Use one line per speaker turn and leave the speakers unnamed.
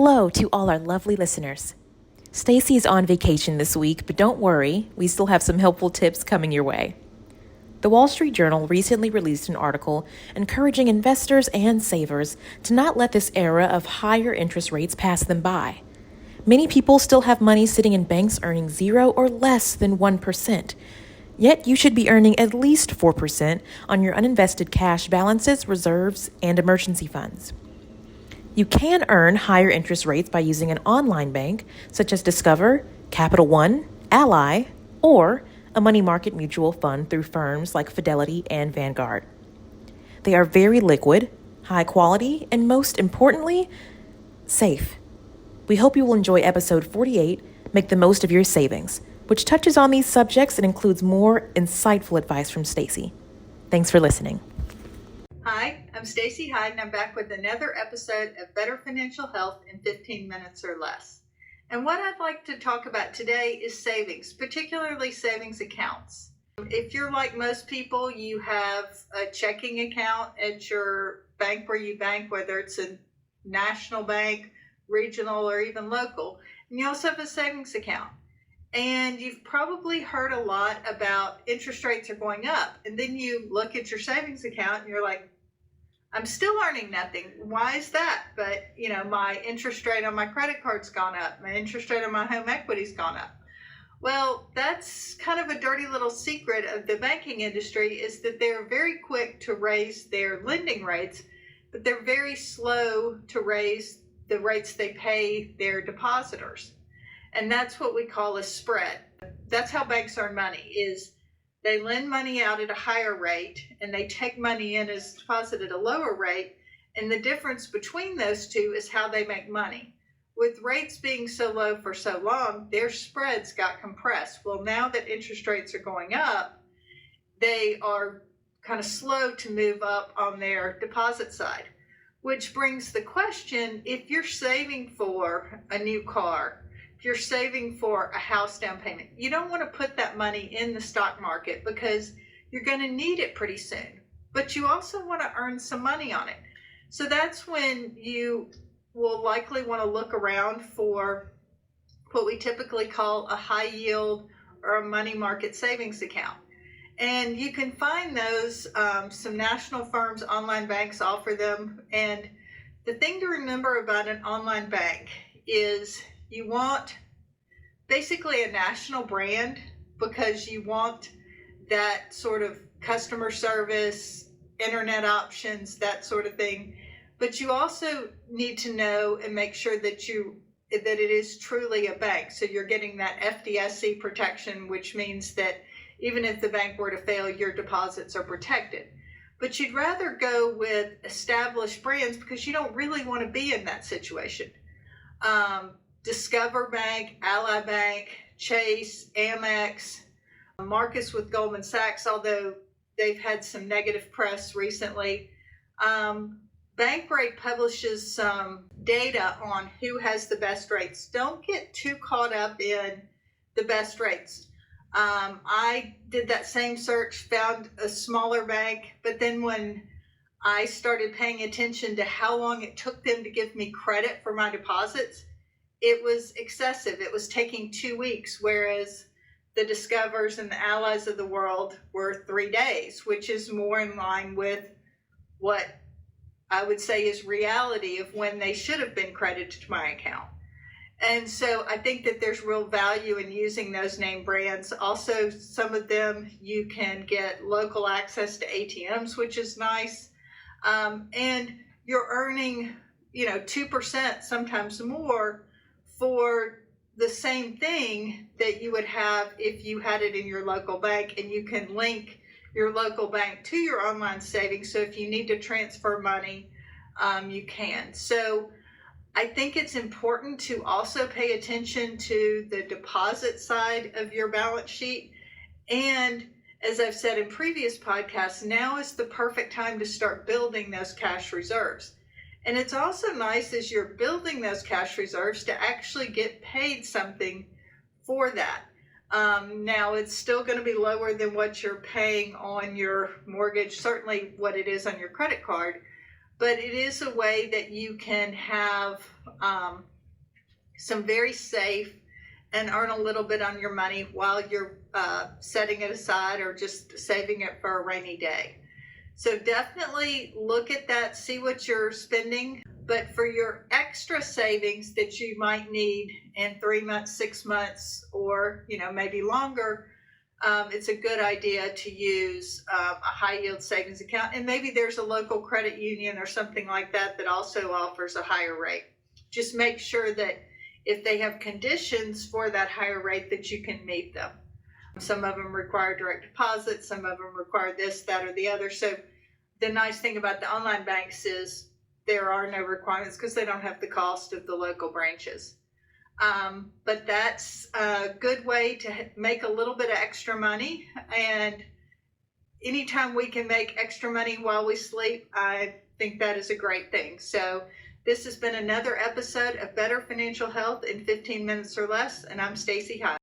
Hello to all our lovely listeners. Stacey is on vacation this week, but don't worry, we still have some helpful tips coming your way. The Wall Street Journal recently released an article encouraging investors and savers to not let this era of higher interest rates pass them by. Many people still have money sitting in banks earning 0 or less than 1%. Yet you should be earning at least 4% on your uninvested cash balances, reserves, and emergency funds. You can earn higher interest rates by using an online bank, such as Discover, Capital One, Ally, or a money market mutual fund through firms like Fidelity and Vanguard. They are very liquid, high quality, and most importantly, safe. We hope you will enjoy episode 48, Make the Most of Your Savings, which touches on these subjects and includes more insightful advice from Stacey. Thanks for listening.
Hi, I'm Stacey Hyde, and I'm back with another episode of Better Financial Health in 15 minutes or less. And what I'd like to talk about today is savings, particularly savings accounts. If you're like most people, you have a checking account at your bank where you bank, whether it's a national bank, regional, or even local. And you also have a savings account. And you've probably heard a lot about interest rates are going up. And then you look at your savings account and you're like, I'm still earning nothing. Why is that? But, my interest rate on my credit card's gone up. My interest rate on my home equity's gone up. Well, that's kind of a dirty little secret of the banking industry, is that they're very quick to raise their lending rates, but they're very slow to raise the rates they pay their depositors. And that's what we call a spread. That's how banks earn money, is they lend money out at a higher rate and they take money in as deposit at a lower rate. And the difference between those two is how they make money. With rates being so low for so long, their spreads got compressed. Well, now that interest rates are going up, they are kind of slow to move up on their deposit side. Which brings the question, if you're saving for a new car, if you're saving for a house down payment, you don't want to put that money in the stock market because you're going to need it pretty soon. But you also want to earn some money on it. So that's when you will likely want to look around for what we typically call a high yield or a money market savings account. And you can find those, some national firms, online banks offer them. And the thing to remember about an online bank is you want basically a national brand, because you want that sort of customer service, internet options, that sort of thing. But you also need to know and make sure that it is truly a bank. So you're getting that FDIC protection, which means that even if the bank were to fail, your deposits are protected. But you'd rather go with established brands because you don't really want to be in that situation. Discover Bank, Ally Bank, Chase, Amex, Marcus with Goldman Sachs, although they've had some negative press recently. Bankrate publishes some data on who has the best rates. Don't get too caught up in the best rates. I did that same search, found a smaller bank, but then when I started paying attention to how long it took them to give me credit for my deposits, it was excessive. It was taking 2 weeks, whereas the Discovers and the Allies of the world were 3 days, which is more in line with what I would say is reality of when they should have been credited to my account. And so I think that there's real value in using those name brands. Also, some of them you can get local access to ATMs, which is nice. And you're earning, 2%, sometimes more, for the same thing that you would have if you had it in your local bank, and you can link your local bank to your online savings. So if you need to transfer money, you can. So I think it's important to also pay attention to the deposit side of your balance sheet. And as I've said in previous podcasts, now is the perfect time to start building those cash reserves. And it's also nice, as you're building those cash reserves, to actually get paid something for that. Now, it's still going to be lower than what you're paying on your mortgage, certainly what it is on your credit card, but it is a way that you can have some very safe, and earn a little bit on your money while you're setting it aside or just saving it for a rainy day. So definitely look at that, see what you're spending. But for your extra savings that you might need in 3 months, 6 months, or maybe longer, it's a good idea to use a high yield savings account. And maybe there's a local credit union or something like that that also offers a higher rate. Just make sure that if they have conditions for that higher rate, that you can meet them. Some of them require direct deposit, some of them require this, that, or the other. So the nice thing about the online banks is there are no requirements because they don't have the cost of the local branches. But that's a good way to make a little bit of extra money. And anytime we can make extra money while we sleep, I think that is a great thing. So this has been another episode of Better Financial Health in 15 Minutes or Less, and I'm Stacey. Hi.